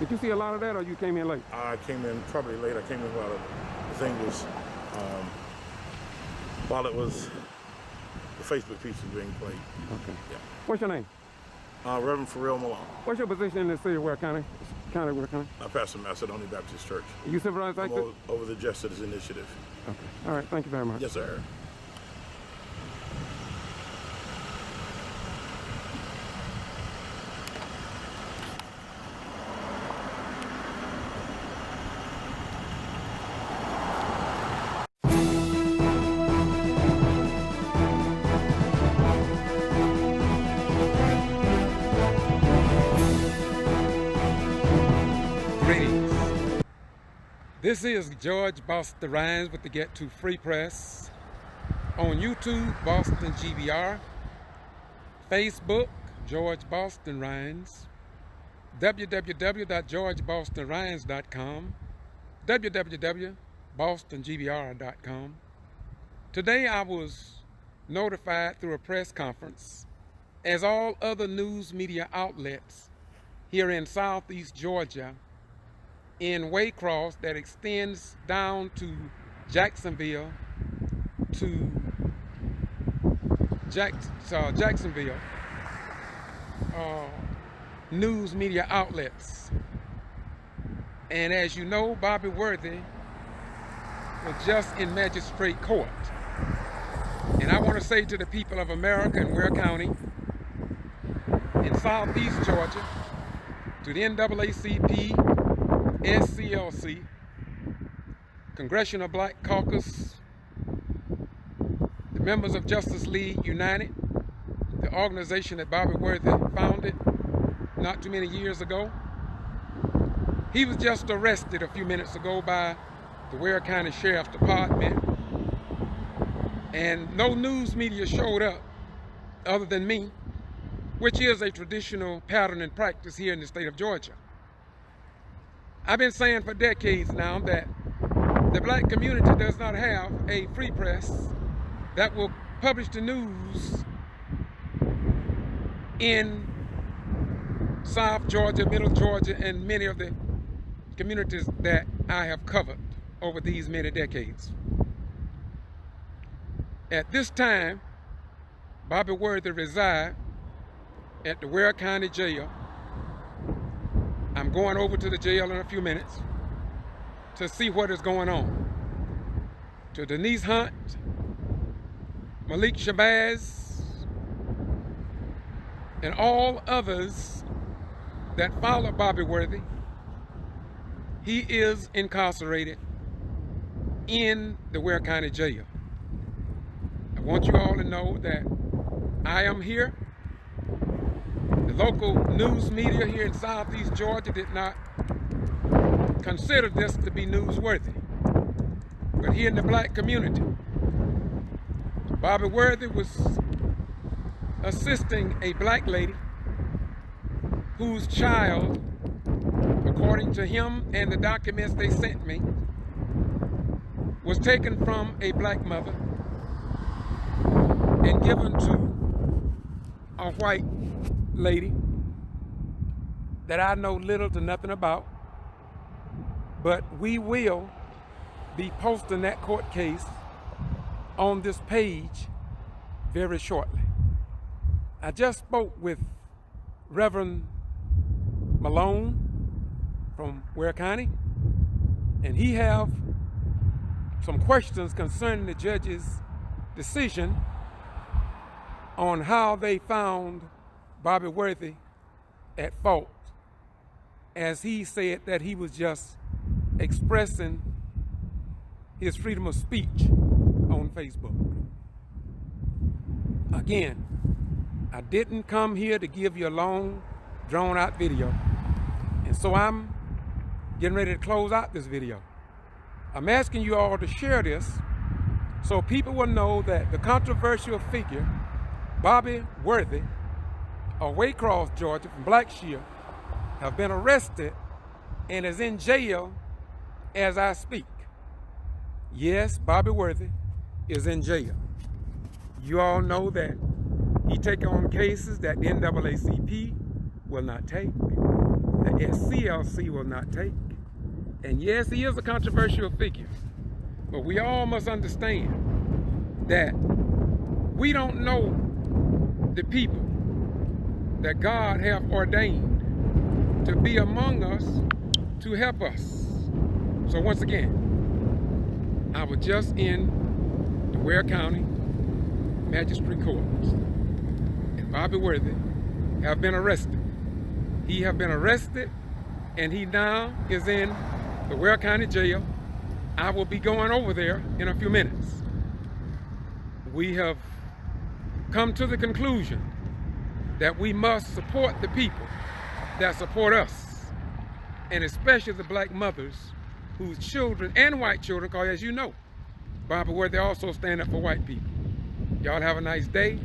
Did you see a lot of that, or you came in late? I came in probably late. I came in while the thing was, while it was, the Facebook piece was being played. Okay. Yeah. What's your name? Reverend Pharrell Malone. What's your position in the city of Ware County? Ware County? I pastor Macedonia Baptist Church. You civil rights I'm activist? over the Justice Initiative. Okay. All right. Thank you very much. Yes, sir. Greetings. This is George Boston Rhymes with the Get to Free Press. On YouTube, Boston G.B.R. Facebook, George Boston Rhymes. www.georgebostonrhymes.com. www.bostongbr.com. Today I was notified through a press conference, as all other news media outlets here in southeast Georgia, in Waycross that extends down to Jacksonville, Jacksonville, news media outlets. And as you know, Bobby Worthy was just in magistrate court. And I want to say to the people of America and Ware County, in southeast Georgia, to the NAACP, SCLC, Congressional Black Caucus, the members of Justice League United, the organization that Bobby Worthy founded not too many years ago. He was just arrested a few minutes ago by the Ware County Sheriff's Department, and no news media showed up other than me, which is a traditional pattern and practice here in the state of Georgia. I've been saying for decades now that the black community does not have a free press that will publish the news in South Georgia, Middle Georgia, and many of the communities that I have covered over these many decades. At this time, Bobby Worthy resides at the Ware County Jail. I'm going over to the jail in a few minutes to see what is going on. To Denise Hunt, Malik Shabazz, and all others that follow Bobby Worthy, he is incarcerated in the Ware County Jail. I want you all to know that I am here. The local news media here in Southeast Georgia did not consider this to be newsworthy. But here in the black community, Bobby Worthy was assisting a black lady whose child, according to him and the documents they sent me, was taken from a black mother and given to a white lady that I know little to nothing about. But we will be posting that court case on this page very shortly. I just spoke with Reverend Malone from Ware County, and he have some questions concerning the judge's decision on how they found Bobby Worthy at fault, as he said that he was just expressing his freedom of speech on Facebook. Again, I didn't come here to give you a long, drawn-out video, and so I'm getting ready to close out this video. I'm asking you all to share this so people will know that the controversial figure, Bobby Worthy, of Waycross, Georgia, from Blackshear, have been arrested and is in jail as I speak. Yes, Bobby Worthy is in jail. You all know that he takes on cases that the NAACP will not take, the SCLC will not take. And yes, he is a controversial figure, but we all must understand that we don't know the people that God have ordained to be among us to help us. So once again, I was just in the Ware County Magistrate Court, and Bobby Worthy have been arrested. He have been arrested, and he now is in the Ware County Jail. I will be going over there in a few minutes. We have come to the conclusion that we must support the people that support us, and especially the black mothers whose children, and white children, because as you know, Bobby Worthy also stand up for white people. Y'all have a nice day.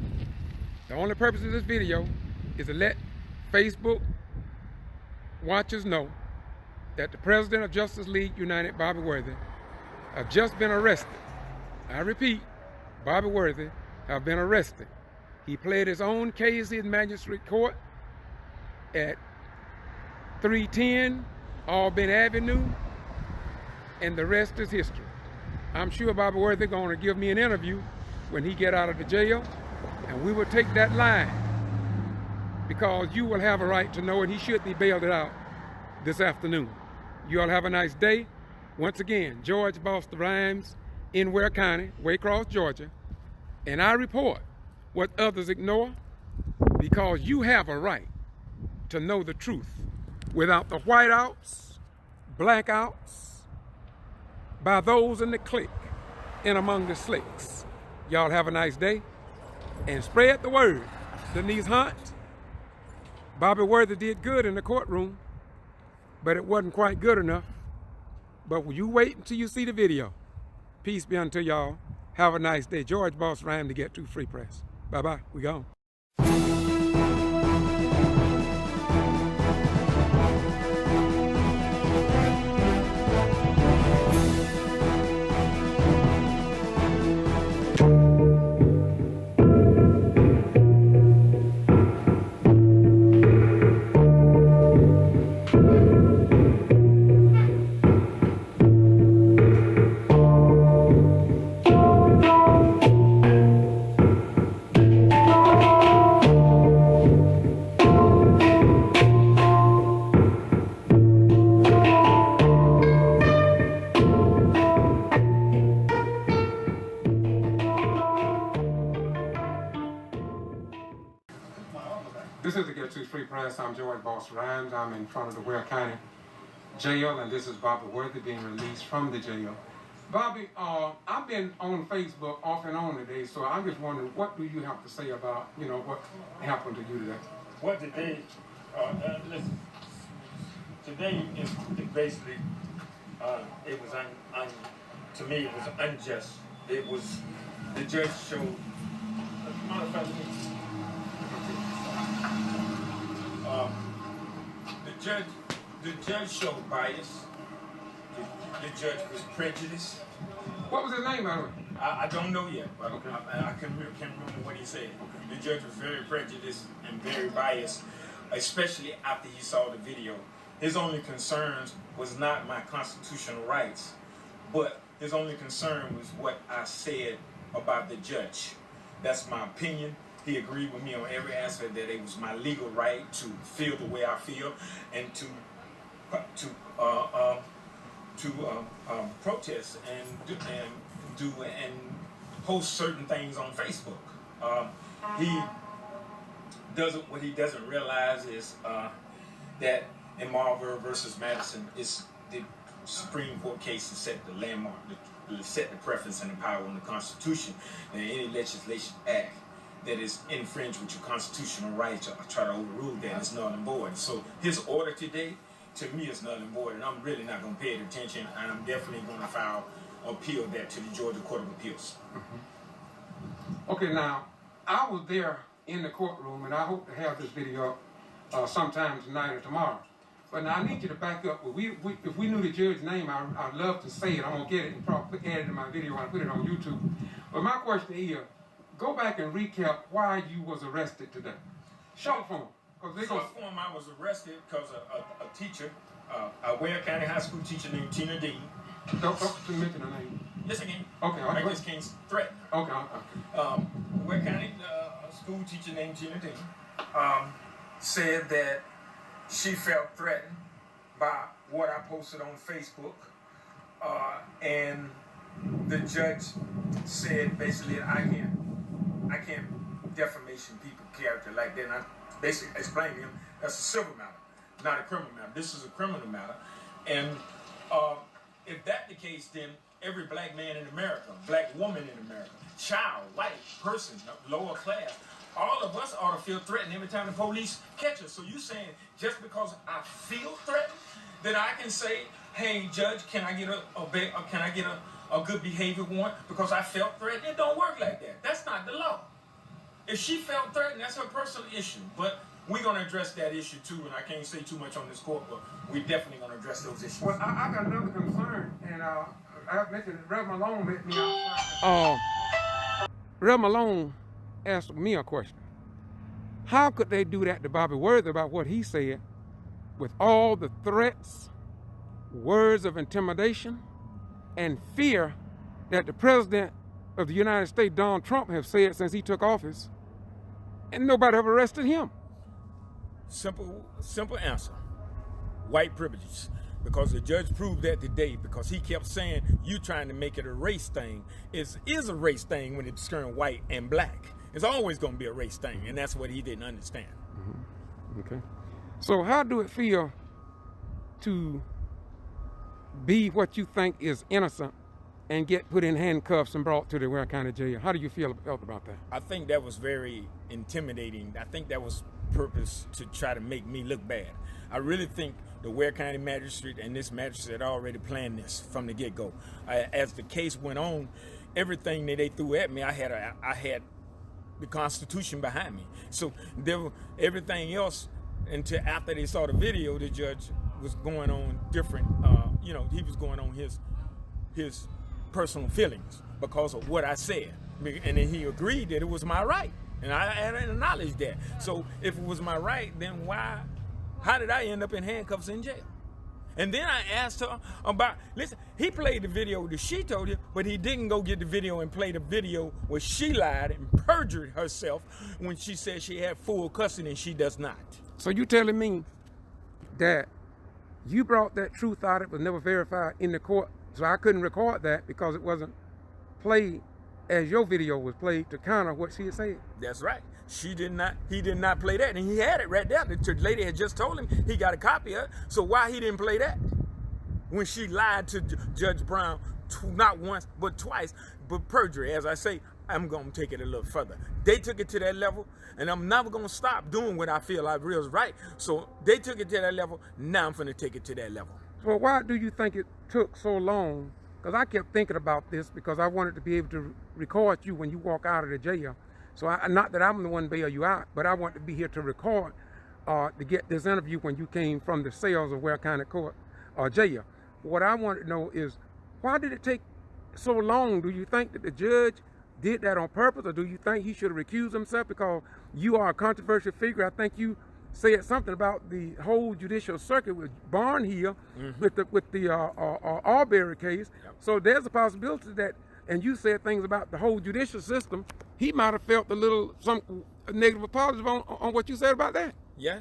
The only purpose of this video is to let Facebook watchers know that the president of Justice League United, Bobby Worthy, have just been arrested. I repeat, Bobby Worthy have been arrested. He pled his own case in magistrate court at 310 Albany Avenue, and the rest is history. I'm sure Bobby Worthy going to give me an interview when he get out of the jail, and we will take that line, because you will have a right to know, and he should be bailed out this afternoon. You all have a nice day. Once again, George Boston Rhymes in Ware County, Waycross, Georgia, and I report what others ignore, because you have a right to know the truth without the whiteouts, blackouts, by those in the clique and among the slicks. Y'all have a nice day, and spread the word. Denise Hunt, Bobby Worthy did good in the courtroom, but it wasn't quite good enough. But you wait until you see the video. Peace be unto y'all. Have a nice day. George Boss Rhyme to Get to Free Press. Bye-bye. We gone. This is the Get to Free Press. I'm George Boss Rhymes. I'm in front of the Ware County Jail, and this is Bobby Worthy being released from the jail. Bobby, I've been on Facebook off and on today, so I'm just wondering, what do you have to say about, what happened to you today? What today, listen, today is basically, it was to me, it was unjust. It was, the judge showed, the judge showed bias. The judge was prejudiced. What was his name, by the way? I don't know yet, but Okay. I can't remember what he said. The judge was very prejudiced and very biased, especially after he saw the video. His only concerns was not my constitutional rights, but his only concern was what I said about the judge. That's my opinion. He agreed with me on every aspect that it was my legal right to feel the way I feel and to protest and post certain things on Facebook. What he doesn't realize is that in Marlboro versus Madison, is the Supreme Court case to set the landmark, to set the preference and the power in the Constitution, and any legislation act that is infringed with your constitutional rights or try to overrule that is null and void. So his order today, to me, is null and void, and I'm really not going to pay it attention, and I'm definitely going to file appeal that to the Georgia Court of Appeals. Mm-hmm. Okay, now, I was there in the courtroom, and I hope to have this video up sometime tonight or tomorrow. But now I need you to back up. If we knew the judge's name, I'd love to say it. I'm going to get it and probably add it in my video when I put it on YouTube. But my question is, go back and recap why you was arrested today. Short form. Short form, I was arrested because a teacher, a Ware County High School teacher named Tina Dean. Don't mention her name. Yes, I can. Okay, I just can't threaten her. Okay. Ware County school teacher named Tina Dean said that she felt threatened by what I posted on Facebook, and the judge said basically I can't defamation people's character like that. And I basically explained to him that's a civil matter, not a criminal matter. This is a criminal matter, and if that's the case, then every black man in America, black woman in America, child, white person, lower class, all of us ought to feel threatened every time the police catch us. So you saying just because I feel threatened that I can say, hey, judge, can I get a good behavior warrant because I felt threatened? It don't work like that. That's not the law. If she felt threatened, that's her personal issue. But we're going to address that issue too, and I can't say too much on this court, but we're definitely going to address those issues. Well, I got another concern, and I mentioned Reverend Malone met me outside. Reverend Malone asked me a question. How could they do that to Bobby Worthy about what he said with all the threats, words of intimidation, and fear that the President of the United States, Donald Trump, have said since he took office, and nobody have arrested him? Simple answer. White privileges. Because the judge proved that today, because he kept saying you trying to make it a race thing. It is a race thing when it's concerned white and black. It's always going to be a race thing, and that's what he didn't understand. Mm-hmm. Okay. So how do it feel to be what you think is innocent and get put in handcuffs and brought to the Ware County Jail? How do you felt about that? I think that was very intimidating. I think that was purpose to try to make me look bad. I really think the Ware County Magistrate and this magistrate had already planned this from the get-go. As the case went on, everything that they threw at me, I had the Constitution behind me. So everything else, until after they saw the video, the judge was going on different, he was going on his personal feelings because of what I said. And then he agreed that it was my right. And I acknowledged that. So if it was my right, then how did I end up in handcuffs in jail? And then I asked her about, listen, he played the video that she told you, but he didn't go get the video and play the video where she lied and perjured herself when she said she had full custody and she does not. So you telling me that you brought that truth out, it was never verified in the court, so I couldn't record that because it wasn't played as your video was played to counter what she had said? That's right. He did not play that, and he had it right there. The lady had just told him he got a copy of it, so why he didn't play that? When she lied to Judge Brown, not once, but twice, but perjury. As I say, I'm going to take it a little further. They took it to that level, and I'm never going to stop doing what I feel I real is right. So they took it to that level, now I'm going to take it to that level. Well, why do you think it took so long? Because I kept thinking about this because I wanted to be able to record you when you walk out of the jail. So not that I'm the one bail you out, but I want to be here to record to get this interview when you came from the cells of Ware County Court or jail. What I want to know is, why did it take so long? Do you think that the judge did that on purpose, or do you think he should have recused himself because you are a controversial figure? I think you said something about the whole judicial circuit with Barnhill, with the Arbery case. Yep. So there's a possibility that, and you said things about the whole judicial system, he might have felt some negative apology on what you said about that. Yeah.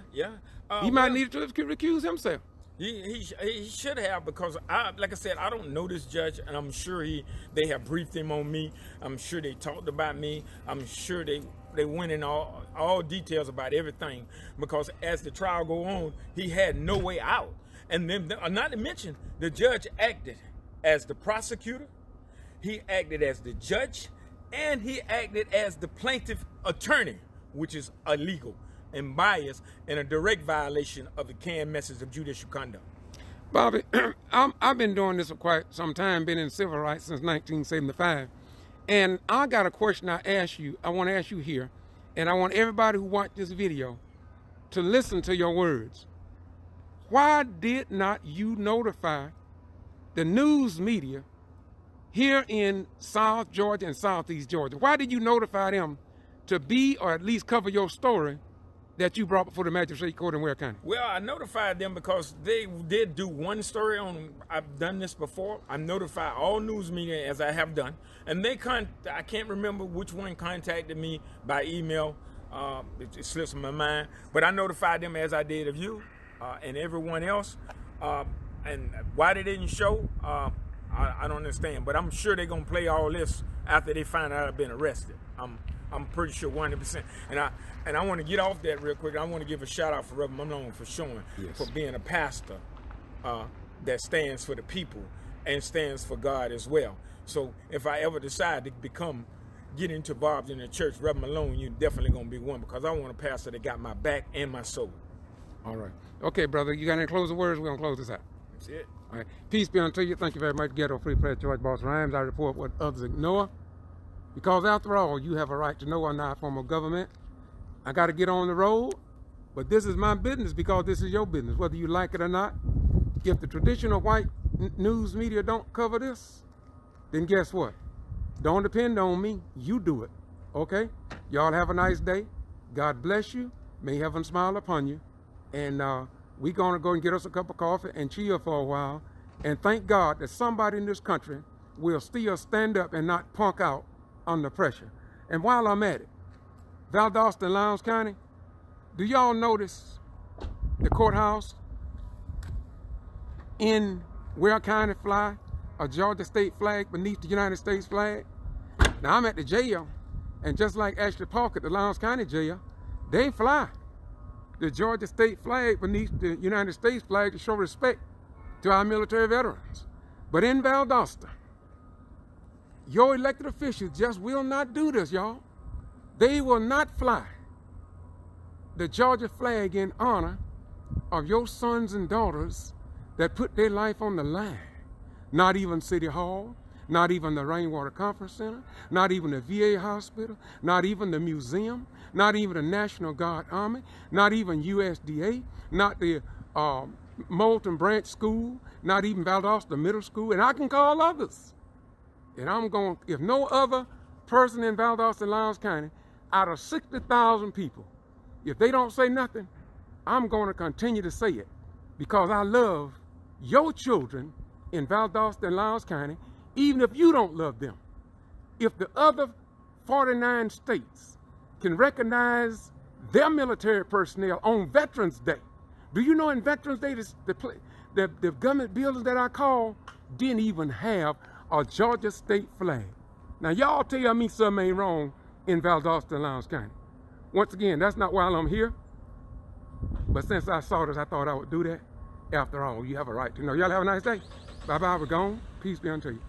He might need to recuse himself. He should have, because like I said, I don't know this judge, and I'm sure they have briefed him on me. I'm sure they talked about me. I'm sure they went in all details about everything, because as the trial go on, he had no way out. And then, not to mention, the judge acted as the prosecutor, he acted as the judge, and he acted as the plaintiff attorney, which is illegal and biased and a direct violation of the canned message of judicial conduct. Bobby, I've been doing this for quite some time, been in civil rights since 1975. And I got a question I want to ask you here, and I want everybody who watched this video to listen to your words. Why did not you notify the news media here in South Georgia and Southeast Georgia? Why did you notify them to be, or at least cover your story that you brought before the magistrate court in Ware County? Well, I notified them because they did do one story on, I've done this before. I notified all news media, as I have done, and I can't remember which one contacted me by email. It slips my mind, but I notified them as I did of you and everyone else. And why they didn't show, I don't understand, but I'm sure they're gonna play all this after they find out I've been arrested. I'm pretty sure 100%. And I want to get off that real quick. I want to give a shout out for Reverend Malone for showing, for being a pastor that stands for the people and stands for God as well. So if I ever decide to get involved in the church, Reverend Malone, you're definitely going to be one, because I want a pastor that got my back and my soul. All right. Okay, brother, you got any closing words? We're going to close this out. That's it. All right. Peace be unto you. Thank you very much. Ghetto Free Press, George Boss Rhymes. I report what others ignore, because after all, you have a right to know I'm not a form of government. I got to get on the road, but this is my business because this is your business, whether you like it or not. If the traditional white news media don't cover this, then guess what? Don't depend on me. You do it. Okay? Y'all have a nice day. God bless you. May heaven smile upon you. And we're going to go and get us a cup of coffee and chill for a while. And thank God that somebody in this country will still stand up and not punk out under pressure. And while I'm at it, Valdosta and Lowndes County, do y'all notice the courthouse in Ware County fly a Georgia state flag beneath the United States flag? Now I'm at the jail, and just like Ashley Park at the Lowndes County jail, they fly the Georgia state flag beneath the United States flag to show respect to our military veterans. But in Valdosta, your elected officials just will not do this, y'all. They will not fly the Georgia flag in honor of your sons and daughters that put their life on the line. Not even City Hall, not even the Rainwater Conference Center, not even the VA hospital, not even the museum, not even the National Guard Army, not even USDA, not the Moulton Branch School, not even Valdosta Middle School, and I can call others. And I'm going, if no other person in Valdosta and Lowndes County, out of 60,000 people, if they don't say nothing, I'm going to continue to say it because I love your children in Valdosta and Lowndes County, even if you don't love them. If the other 49 states can recognize their military personnel on Veterans Day, do you know in Veterans Day, the government buildings that I call didn't even have a Georgia state flag. Now y'all tell me something ain't wrong in Valdosta and Lowndes County. Once again, that's not why I'm here. But since I saw this, I thought I would do that. After all, you have a right to know. Y'all have a nice day. Bye-bye, we're gone. Peace be unto you.